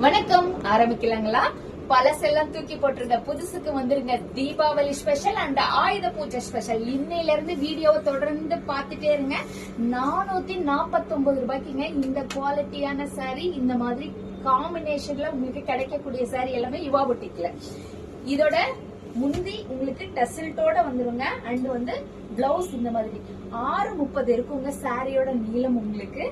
வணக்கம். ஆரம்பிக்கலாங்களா? பழசெல்லாம் தூக்கி போட்டுருங்க, புதுசுக்கு வந்துருங்க. தீபாவளி ஸ்பெஷல் அண்ட் ஆயுத பூஜை ஸ்பெஷல். இன்னையில இருந்து வீடியோவை தொடர்ந்து பாத்துட்டே இருங்க. 449 ரூபாய்க்குங்க இந்த குவாலிட்டியான சாரி, இந்த மாதிரி காம்பினேஷன்ல உங்களுக்கு கிடைக்கக்கூடிய சாரி எல்லாமே யுவா புட்டிக்ல. இதோட முந்தி உங்களுக்கு டசில்ட்டோட வந்துருங்க. அண்ட் வந்து பிளவுஸ் இந்த மாதிரி 6:30 இருக்குங்க சாரியோட நீளம். உங்களுக்கு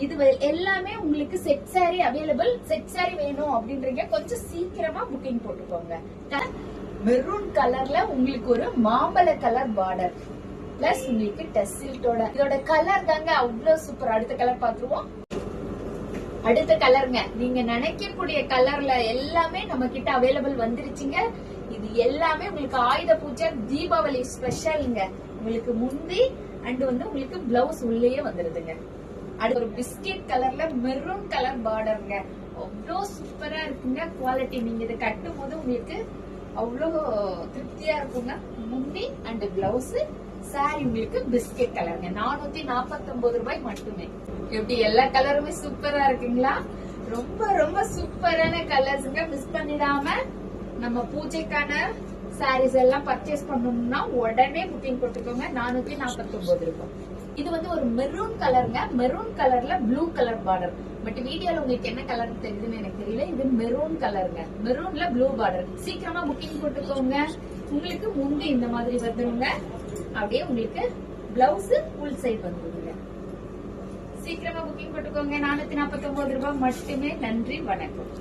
இது எல்லாமே உங்களுக்கு set sorry available. Set sorry வேணும் அப்படின்றீங்க, கொஞ்சம் சீக்கிரமா புக்கிங் போட்டுக்கோங்க. மெரூன் கலர்ல உங்களுக்கு ஒரு மாம்பழ கலர் பார்டர் பிளஸ் உங்களுக்கு டெசில்ட்டோட. இதோட கலர் தாங்க அவ்வளவு சூப்பர். அடுத்த கலர் பாத்துருவோம். அடுத்த கலருங்க, நீங்க நினைக்கக்கூடிய கலர்ல எல்லாமே நம்ம கிட்ட அவைலபிள் வந்துருச்சுங்க. இது எல்லாமே உங்களுக்கு ஆயுத பூஜை தீபாவளி ஸ்பெஷல்ங்க. உங்களுக்கு முந்தி அண்ட் வந்து உங்களுக்கு பிளவுஸ் உள்ளேயே வந்துருதுங்க. அடுத்து ஒரு பிஸ்கெட் கலர்ல மெரூன் கலர் பார்டருங்க. அவ்வளோ சூப்பரா இருக்குங்க குவாலிட்டி. நீங்க இதை கட்டும் போது உங்களுக்கு அவ்வளோ திருப்தியா இருக்குங்க. முந்தி அண்ட் பிளவுஸ் சாரி உங்களுக்கு பிஸ்கெட் கலருங்க. 449 ரூபாய் மட்டுமே. எப்படி எல்லா கலருமே சூப்பரா இருக்குங்களா? ரொம்ப ரொம்ப சூப்பரான கலர்ஸ்ங்க. மிஸ் பண்ணிடாம நம்ம பூஜைக்கான சாரீஸ் எல்லாம் பர்ச்சேஸ் பண்ணணும்னா உடனே புக்கிங் போட்டுக்கோங்க. 449 ரூபாய். இது வந்து ஒரு மெரூன் கலருங்க. மெரூன் கலர்ல ப்ளூ கலர் பார்டர். பட் வீடியோல உங்களுக்கு என்ன கலர் தெரியுதுன்னு எனக்கு தெரியல. இது மெரூன் கலருங்க. மெரூன்ல ப்ளூ பார்டர். சீக்கிரமா புக்கிங் போட்டுக்கோங்க. உங்களுக்கு முந்தி இந்த மாதிரி வந்துருங்க. அப்படியே உங்களுக்கு பிளவுஸ் ஃபுல் சைட் வந்துருங்க. சீக்கிரமா புக்கிங் போட்டுக்கோங்க. 449 ரூபாய் மட்டுமே. நன்றி, வணக்கம்.